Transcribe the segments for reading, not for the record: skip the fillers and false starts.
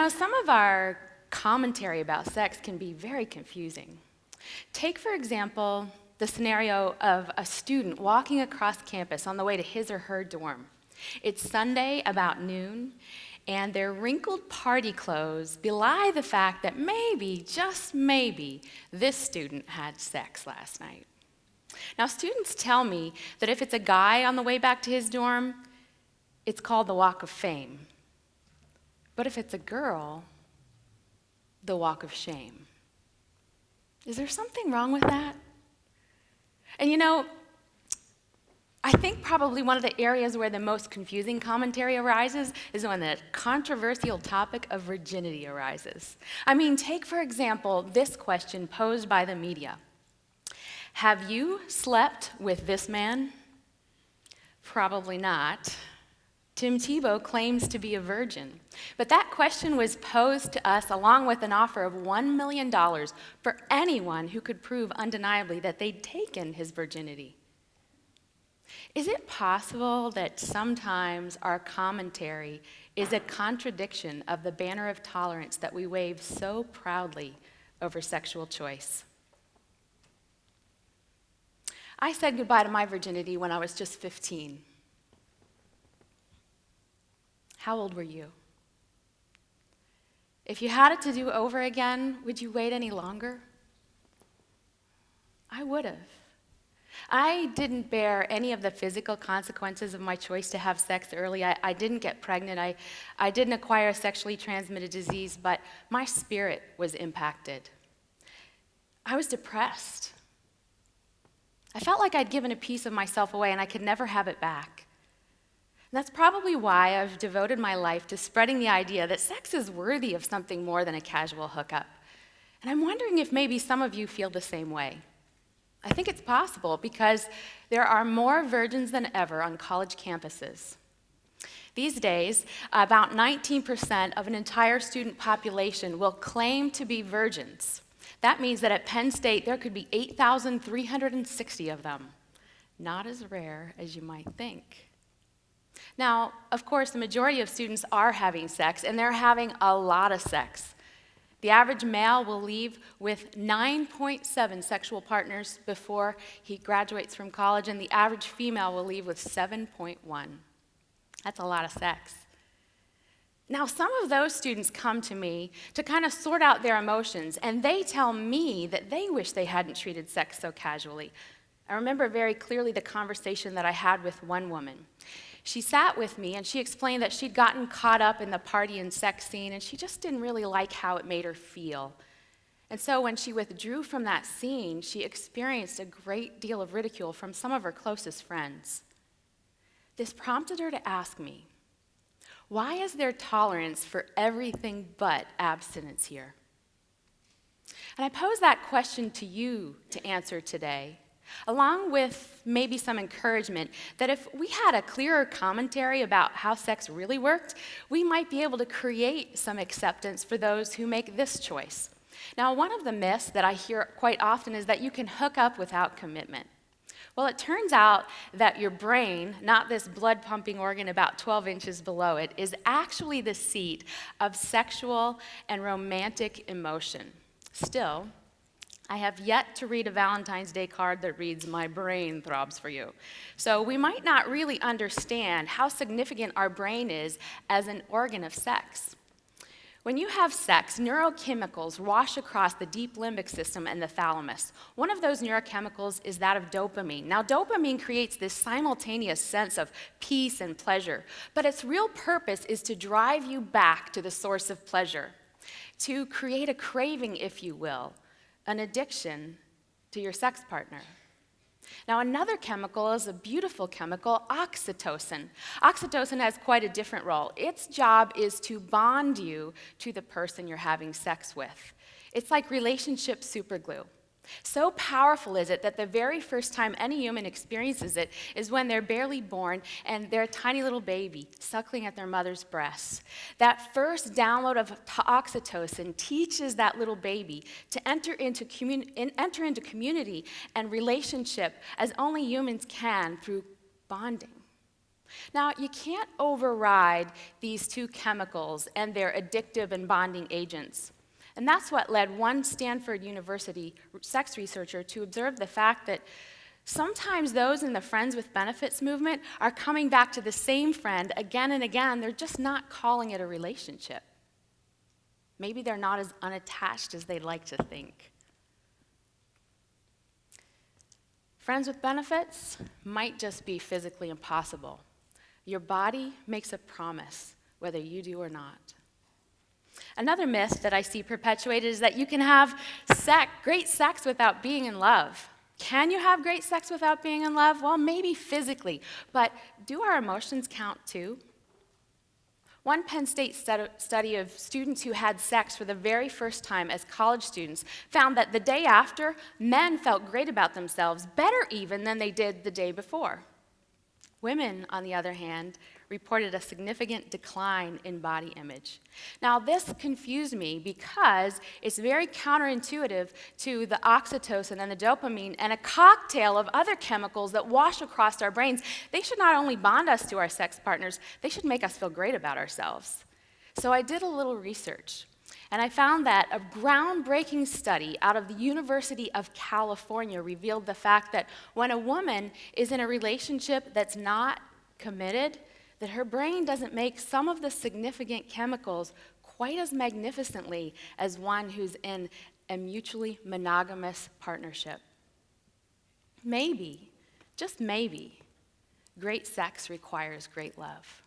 some of our commentary about sex can be very confusing. Take, for example, the scenario of a student walking across campus on the way to his or her dorm. It's Sunday about noon, and their wrinkled party clothes belie the fact that maybe, just maybe, this student had sex last night. Now, students tell me that if it's a guy on the way back to his dorm, it's called the Walk of Fame. But if it's a girl, the Walk of Shame. Is there something wrong with that? And I think probably one of the areas where the most confusing commentary arises is when the controversial topic of virginity arises. Take, for example, this question posed by the media. Have you slept with this man? Probably not. Tim Tebow claims to be a virgin. But that question was posed to us along with an offer of $1 million for anyone who could prove undeniably that they'd taken his virginity. Is it possible that sometimes our commentary is a contradiction of the banner of tolerance that we wave so proudly over sexual choice? I said goodbye to my virginity when I was just 15. How old were you? If you had it to do over again, would you wait any longer? I would have. I didn't bear any of the physical consequences of my choice to have sex early. I didn't get pregnant. I didn't acquire a sexually transmitted disease, but my spirit was impacted. I was depressed. I felt like I'd given a piece of myself away and I could never have it back. And that's probably why I've devoted my life to spreading the idea that sex is worthy of something more than a casual hookup. And I'm wondering if maybe some of you feel the same way. I think it's possible because there are more virgins than ever on college campuses. These days, about 19% of an entire student population will claim to be virgins. That means that at Penn State, there could be 8,360 of them. Not as rare as you might think. Now, of course, the majority of students are having sex, and they're having a lot of sex. The average male will leave with 9.7 sexual partners before he graduates from college, and the average female will leave with 7.1. That's a lot of sex. Now, some of those students come to me to kind of sort out their emotions, and they tell me that they wish they hadn't treated sex so casually. I remember very clearly the conversation that I had with one woman. She sat with me and she explained that she'd gotten caught up in the party and sex scene and she just didn't really like how it made her feel. And so when she withdrew from that scene, she experienced a great deal of ridicule from some of her closest friends. This prompted her to ask me, why is there tolerance for everything but abstinence here? And I pose that question to you to answer today, along with maybe some encouragement that if we had a clearer commentary about how sex really worked, we might be able to create some acceptance for those who make this choice. Now, one of the myths that I hear quite often is that you can hook up without commitment. Well, it turns out that your brain, not this blood-pumping organ about 12 inches below it, is actually the seat of sexual and romantic emotion. Still, I have yet to read a Valentine's Day card that reads, "My brain throbs for you." So we might not really understand how significant our brain is as an organ of sex. When you have sex, neurochemicals wash across the deep limbic system and the thalamus. One of those neurochemicals is that of dopamine. Now, dopamine creates this simultaneous sense of peace and pleasure, but its real purpose is to drive you back to the source of pleasure, to create a craving, if you will, an addiction to your sex partner. Now, another chemical is a beautiful chemical, oxytocin. Oxytocin has quite a different role. Its job is to bond you to the person you're having sex with. It's like relationship superglue. So powerful is it that the very first time any human experiences it is when they're barely born and they're a tiny little baby suckling at their mother's breasts. That first download of oxytocin teaches that little baby to enter into community and relationship as only humans can through bonding. Now, you can't override these two chemicals and their addictive and bonding agents. And that's what led one Stanford University sex researcher to observe the fact that sometimes those in the friends with benefits movement are coming back to the same friend again and again. They're just not calling it a relationship. Maybe they're not as unattached as they'd like to think. Friends with benefits might just be physically impossible. Your body makes a promise, whether you do or not. Another myth that I see perpetuated is that you can have great sex without being in love. Can you have great sex without being in love? Well, maybe physically, but do our emotions count too? One Penn State study of students who had sex for the very first time as college students found that the day after, men felt great about themselves, better even than they did the day before. Women, on the other hand, reported a significant decline in body image. Now, this confused me because it's very counterintuitive to the oxytocin and the dopamine and a cocktail of other chemicals that wash across our brains. They should not only bond us to our sex partners, they should make us feel great about ourselves. So I did a little research, and I found that a groundbreaking study out of the University of California revealed the fact that when a woman is in a relationship that's not committed, that her brain doesn't make some of the significant chemicals quite as magnificently as one who's in a mutually monogamous partnership. Maybe, just maybe, great sex requires great love.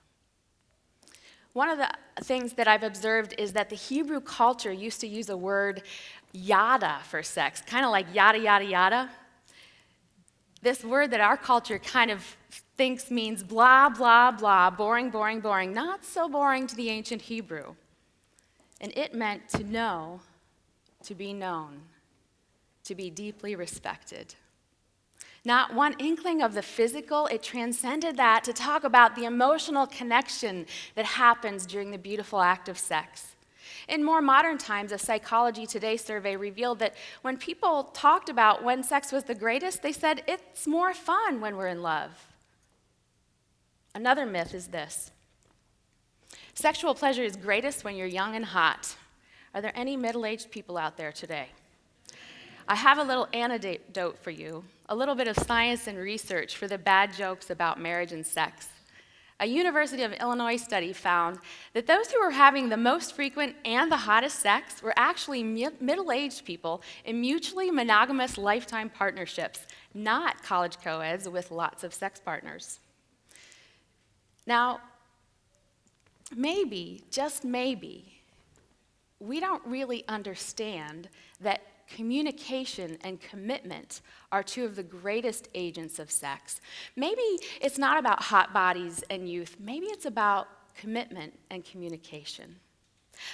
One of the things that I've observed is that the Hebrew culture used to use a word yada for sex, kind of like yada, yada, yada. This word that our culture kind of thinks means blah, blah, blah, boring, boring, boring, not so boring to the ancient Hebrew. And it meant to know, to be known, to be deeply respected. Not one inkling of the physical, it transcended that to talk about the emotional connection that happens during the beautiful act of sex. In more modern times, a Psychology Today survey revealed that when people talked about when sex was the greatest, they said it's more fun when we're in love. Another myth is this: sexual pleasure is greatest when you're young and hot. Are there any middle-aged people out there today? I have a little anecdote for you, a little bit of science and research for the bad jokes about marriage and sex. A University of Illinois study found that those who were having the most frequent and the hottest sex were actually middle-aged people in mutually monogamous lifetime partnerships, not college co-eds with lots of sex partners. Now, maybe, just maybe, we don't really understand that communication and commitment are two of the greatest agents of sex. Maybe it's not about hot bodies and youth. Maybe it's about commitment and communication.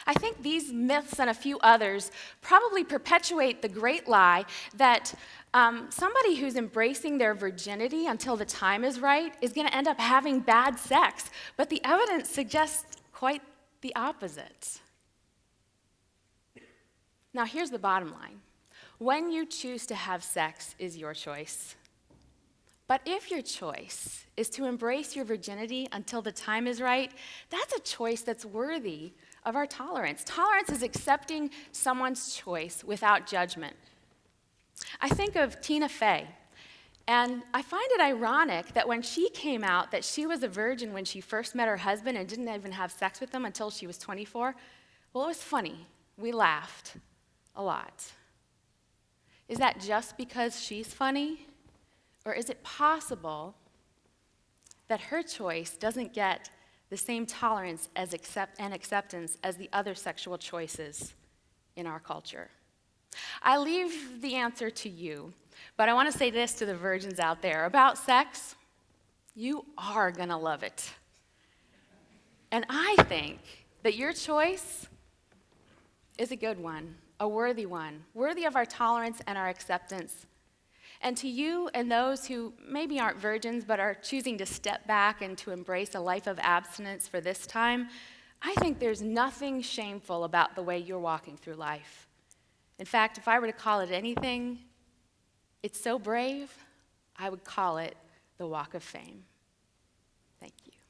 I think these myths and a few others probably perpetuate the great lie that somebody who's embracing their virginity until the time is right is going to end up having bad sex. But the evidence suggests quite the opposite. Now, here's the bottom line. When you choose to have sex is your choice. But if your choice is to embrace your virginity until the time is right, that's a choice that's worthy of our tolerance. Tolerance is accepting someone's choice without judgment. I think of Tina Fey, and I find it ironic that when she came out that she was a virgin when she first met her husband and didn't even have sex with him until she was 24, well, it was funny. We laughed a lot. Is that just because she's funny? Or is it possible that her choice doesn't get the same tolerance and acceptance as the other sexual choices in our culture? I leave the answer to you, but I want to say this to the virgins out there. About sex, you are going to love it. And I think that your choice is a good one, a worthy one, worthy of our tolerance and our acceptance. And to you and those who maybe aren't virgins but are choosing to step back and to embrace a life of abstinence for this time, I think there's nothing shameful about the way you're walking through life. In fact, if I were to call it anything, it's so brave, I would call it the walk of fame. Thank you.